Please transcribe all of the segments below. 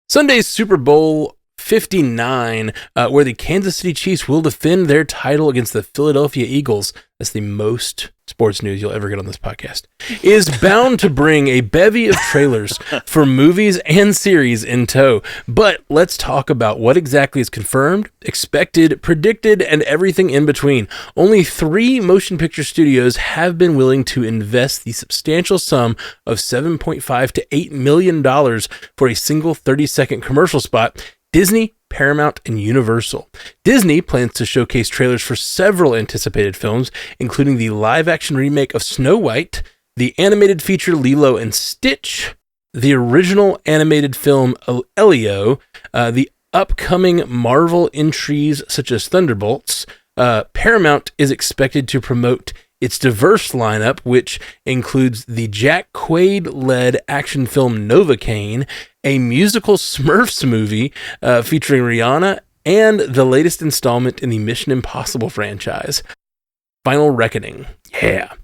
Sunday's Super Bowl 59, where the Kansas City Chiefs will defend their title against the Philadelphia Eagles. That's the most sports news you'll ever get on this podcast. Is bound to bring a bevy of trailers for movies and series in tow. But let's talk about what exactly is confirmed, expected, predicted, and everything in between. Only 3 motion picture studios have been willing to invest the substantial sum of $7.5 to $8 million for a single 30-second commercial spot: Disney, Paramount, and Universal. Disney plans to showcase trailers for several anticipated films, including the live-action remake of Snow White, the animated feature Lilo and Stitch, the original animated film Elio, the upcoming Marvel entries such as Thunderbolts. Paramount is expected to promote its diverse lineup, which includes the Jack Quaid-led action film Novocaine, a musical Smurfs movie featuring Rihanna, and the latest installment in the Mission Impossible franchise, Final Reckoning. Yeah.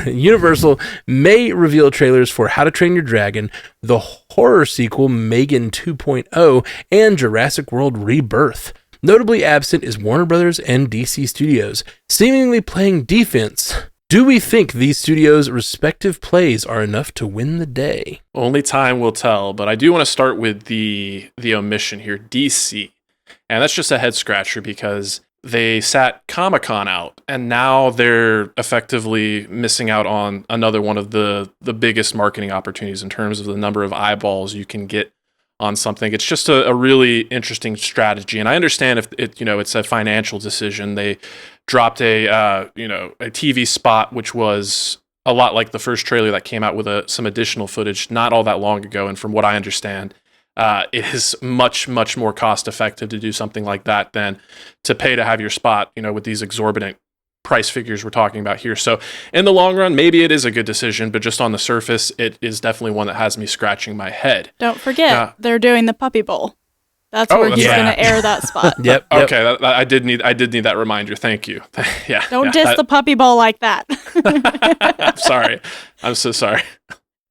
Universal may reveal trailers for How to Train Your Dragon, the horror sequel Megan 2.0, and Jurassic World Rebirth. Notably absent is Warner Brothers and DC Studios, seemingly playing defense. Do we think these studios' respective plays are enough to win the day? Only time will tell, but I do want to start with the omission here, DC. And that's just a head scratcher because they sat Comic-Con out, and now they're effectively missing out on another one of the biggest marketing opportunities in terms of the number of eyeballs you can get on something. It's just a really interesting strategy, and I understand if it's a financial decision. They dropped a TV spot, which was a lot like the first trailer that came out with some additional footage not all that long ago. And from what I understand, it is much more cost effective to do something like that than to pay to have your spot, with these exorbitant price figures we're talking about here. So in the long run, maybe it is a good decision, but just on the surface, it is definitely one that has me scratching my head. Don't forget, they're doing the Puppy Bowl. That's where he's going to air that spot. Yep. Okay, I did need that reminder. Thank you. Don't diss the Puppy Bowl like that. I'm sorry. I'm so sorry.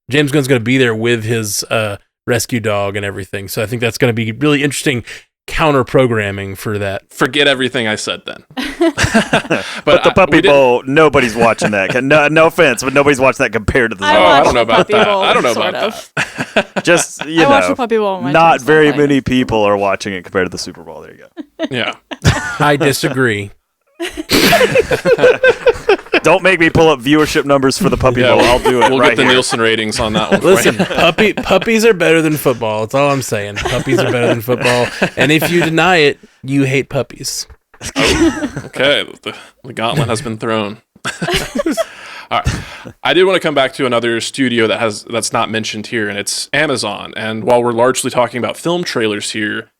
James Gunn's going to be there with his rescue dog and everything, so I think that's going to be really interesting counter programming for that. Forget everything I said then. but the Puppy Bowl, nobody's watching that. No offense, but nobody's watching that compared to the I don't know about that. I don't know about that. Just, I watch the Puppy Bowl. Not very many people are watching it compared to the Super Bowl. There you go. Yeah. I disagree. Don't make me pull up viewership numbers for the Puppy Bowl. I'll do it. We'll right get the here. Nielsen ratings on that one. Listen, puppies are better than football. That's all I'm saying. Puppies are better than football. And if you deny it, you hate puppies. Okay, the gauntlet has been thrown. All right. I did want to come back to another studio that's not mentioned here, and it's Amazon. And while we're largely talking about film trailers here,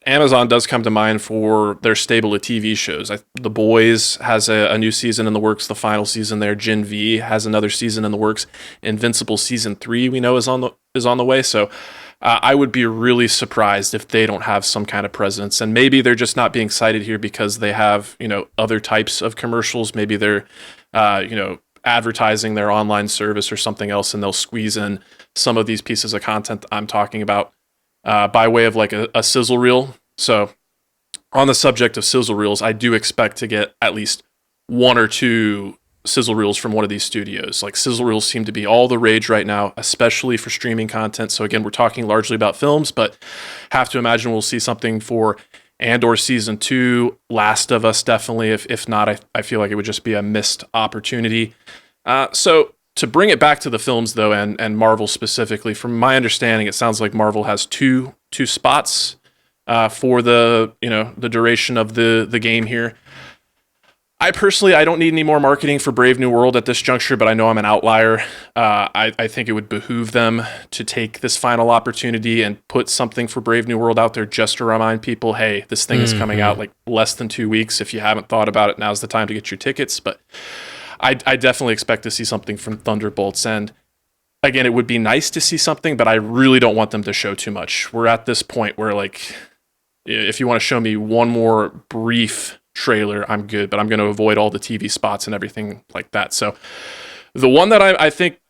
Amazon does come to mind for their stable of TV shows. The Boys has a new season in the works, the final season there. Gen V has another season in the works. Invincible season 3 we know is on the way. So I would be really surprised if they don't have some kind of presence. And maybe they're just not being cited here because they have other types of commercials. Maybe they're advertising their online service or something else, and they'll squeeze in some of these pieces of content I'm talking about by way of like a sizzle reel. So on the subject of sizzle reels, I do expect to get at least 1 or 2 sizzle reels from one of these studios. Like, sizzle reels seem to be all the rage right now, especially for streaming content. So again, we're talking largely about films, but have to imagine we'll see something for Andor season 2, Last of Us definitely. If not, I feel like it would just be a missed opportunity. So to bring it back to the films, though, and Marvel specifically, from my understanding, it sounds like Marvel has two spots for the duration of the game here. I don't need any more marketing for Brave New World at this juncture, but I know I'm an outlier. I think it would behoove them to take this final opportunity and put something for Brave New World out there just to remind people, hey, this thing is coming out like less than 2 weeks. If you haven't thought about it, now's the time to get your tickets. But I definitely expect to see something from Thunderbolts. And again, it would be nice to see something, but I really don't want them to show too much. We're at this point where, like, if you want to show me one more brief trailer, I'm good, but I'm going to avoid all the TV spots and everything like that. So the one that I think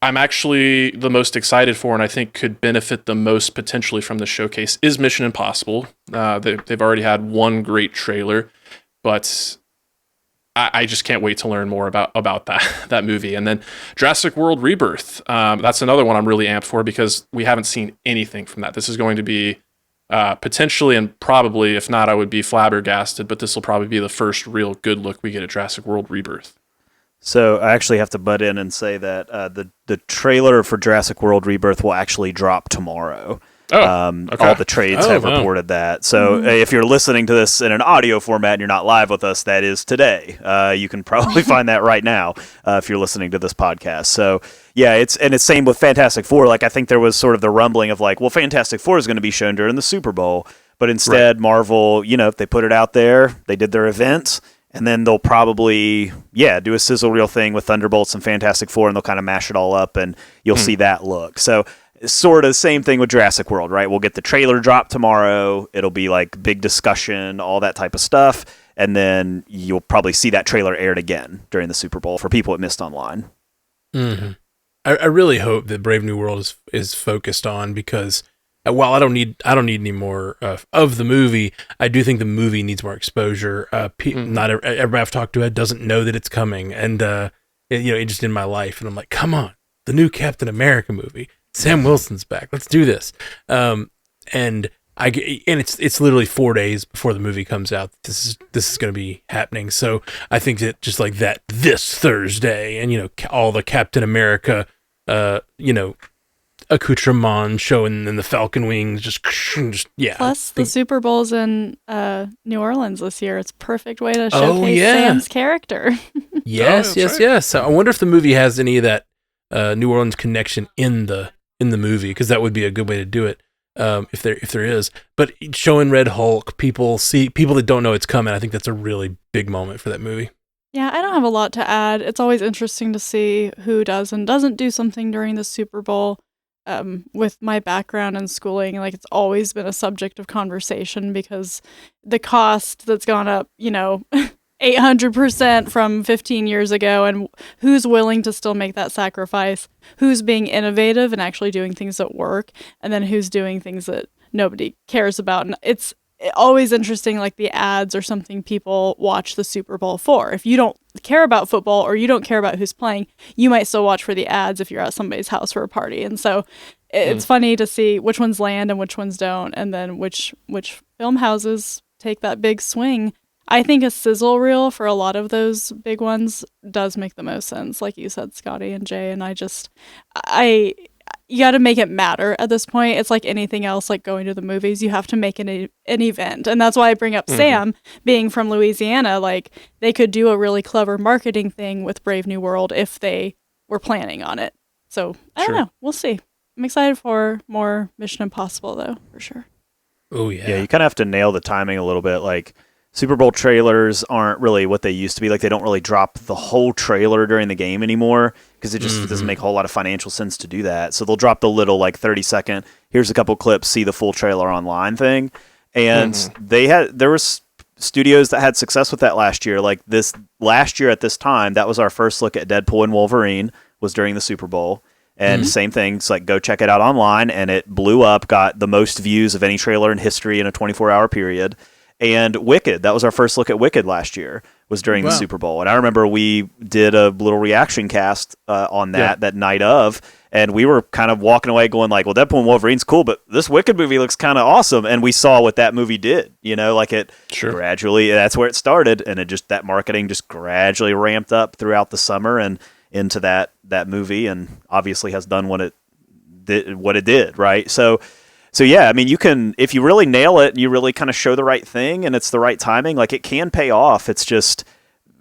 I'm actually the most excited for, and I think could benefit the most potentially from the showcase, is Mission Impossible. They've already had one great trailer, but I just can't wait to learn more about that movie. And then Jurassic World Rebirth. That's another one I'm really amped for because we haven't seen anything from that. This is going to be potentially, and probably, if not, I would be flabbergasted, but this will probably be the first real good look we get at Jurassic World Rebirth. So I actually have to butt in and say that the trailer for Jurassic World Rebirth will actually drop tomorrow. Okay. All the trades have reported that. So if you're listening to this in an audio format and you're not live with us, that is today. You can probably find that right now if you're listening to this podcast. So yeah, it's same with Fantastic Four. Like I think there was sort of the rumbling of like, well, Fantastic Four is going to be shown during the Super Bowl, but instead Marvel, if they put it out there, they did their event. And then they'll probably, do a sizzle reel thing with Thunderbolts and Fantastic Four, and they'll kind of mash it all up, and you'll see that look. So sort of same thing with Jurassic World, right? We'll get the trailer drop tomorrow. It'll be like big discussion, all that type of stuff. And then you'll probably see that trailer aired again during the Super Bowl for people that missed online. Mm-hmm. I really hope that Brave New World is focused on, because while I don't need any more of the movie, I do think the movie needs more exposure. Not everybody I've talked to doesn't know that it's coming, and it just in my life, and I'm like, come on, the new Captain America movie, Sam Wilson's back, let's do this. And it's literally 4 days before the movie comes out. This is going to be happening. So I think that just like that, this Thursday, and all the Captain America, accoutrement showing in the Falcon wings, just yeah. Plus the Super Bowl's in New Orleans this year. It's a perfect way to showcase Sam's character. Yes. So I wonder if the movie has any of that New Orleans connection in the movie, because that would be a good way to do it. If there is, but showing Red Hulk, people that don't know it's coming. I think that's a really big moment for that movie. Yeah, I don't have a lot to add. It's always interesting to see who does and doesn't do something during the Super Bowl. With my background in schooling, like it's always been a subject of conversation because the cost that's gone up, 800% from 15 years ago, and who's willing to still make that sacrifice, who's being innovative and actually doing things that work, and then who's doing things that nobody cares about. And it's always interesting, like the ads or something people watch the Super Bowl for. If you don't care about football or you don't care about who's playing, you might still watch for the ads if you're at somebody's house for a party. And so it's funny to see which ones land and which ones don't, and then which film houses take that big swing. I think a sizzle reel for a lot of those big ones does make the most sense, like you said, Scotty and Jay. And you got to make it matter at this point. It's like anything else, like going to the movies. You have to make an event. And that's why I bring up Sam being from Louisiana. Like they could do a really clever marketing thing with Brave New World if they were planning on it. So I don't know. We'll see. I'm excited for more Mission Impossible though, for sure. Oh yeah. Yeah, you kind of have to nail the timing a little bit. Like Super Bowl trailers aren't really what they used to be. Like they don't really drop the whole trailer during the game anymore because it just doesn't make a whole lot of financial sense to do that. So they'll drop the little like 30-second, here's a couple clips, see the full trailer online thing. And there was studios that had success with that last year. Like this last year at this time, that was our first look at Deadpool and Wolverine was during the Super Bowl. And same thing, it's like go check it out online, and it blew up, got the most views of any trailer in history in a 24-hour period. And Wicked, that was our first look at Wicked last year, was during the Super Bowl. And I remember we did a little reaction cast on that night of, and we were kind of walking away going like, well, Deadpool and Wolverine's cool, but this Wicked movie looks kind of awesome. And we saw what that movie did, like it gradually, that's where it started. And that marketing just gradually ramped up throughout the summer and into that movie, and obviously has done what it did, right? So yeah, I mean, you can, if you really nail it and you really kind of show the right thing and it's the right timing, like it can pay off. It's just,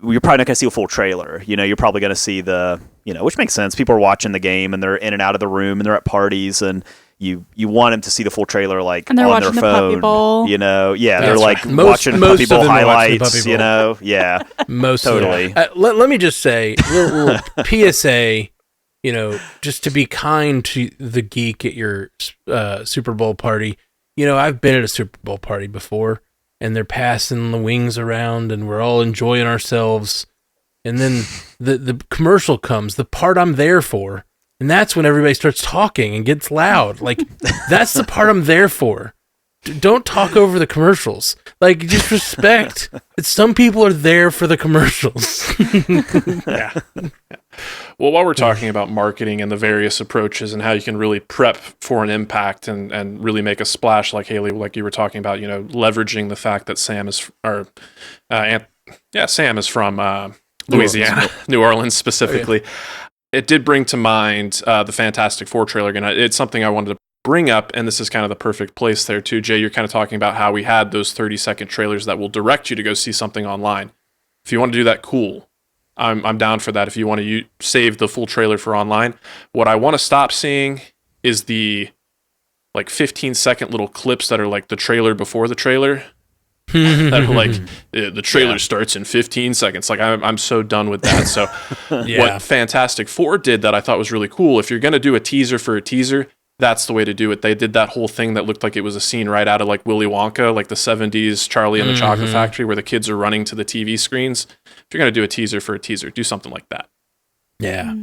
you're probably not going to see a full trailer. You're probably going to see which makes sense. People are watching the game and they're in and out of the room and they're at parties, and you want them to see the full trailer, like and they're on watching their the phone. Puppy Bowl. They're like watching most Puppy Bowl of them highlights. Puppy Bowl. Yeah, most totally. Let me just say, little PSA. Just to be kind to the geek at your Super Bowl party. I've been at a Super Bowl party before, and they're passing the wings around, and we're all enjoying ourselves. And then the commercial comes, the part I'm there for, And that's when everybody starts talking and gets loud. Like, that's the part I'm there for. Don't talk over the commercials. Like, just respect that some people are there for the commercials. Yeah. Well, while we're talking about marketing and the various approaches and how you can really prep for an impact and really make a splash, like Haley, like you were talking about, leveraging the fact that Sam is from Louisiana, New Orleans specifically. Oh, yeah. It did bring to mind the Fantastic Four trailer. Again, it's something I wanted to bring up, and this is kind of the perfect place there too. Jay, you're kind of talking about how we had those 30-second trailers that will direct you to go see something online. If you want to do that, cool. I'm down for that. If you want to save the full trailer for online, what I want to stop seeing is the 15-second little clips that are like the trailer before the trailer. That are like the trailer starts in 15 seconds. Like I'm so done with that. So what Fantastic Four did that I thought was really cool, if you're going to do a teaser for a teaser, that's the way to do it. They did that whole thing that looked like it was a scene right out of like Willy Wonka, like the 70s Charlie and the Chocolate Factory, where the kids are running to the TV screens. If you're going to do a teaser for a teaser, do something like that. Yeah.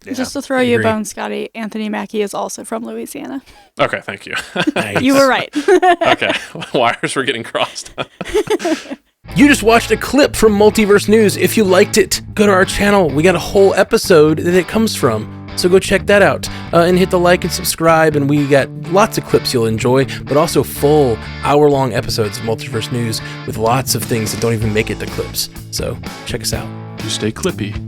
Just to throw you a bone, Scotty, Anthony Mackie is also from Louisiana. Okay, thank you. Nice. You were right. Okay, wires were getting crossed. You just watched a clip from Multiverse News. If you liked it, go to our channel. We got a whole episode that it comes from. So go check that out and hit the like and subscribe. And we got lots of clips you'll enjoy, but also full hour-long episodes of Multiverse News with lots of things that don't even make it to clips. So check us out. You stay clippy.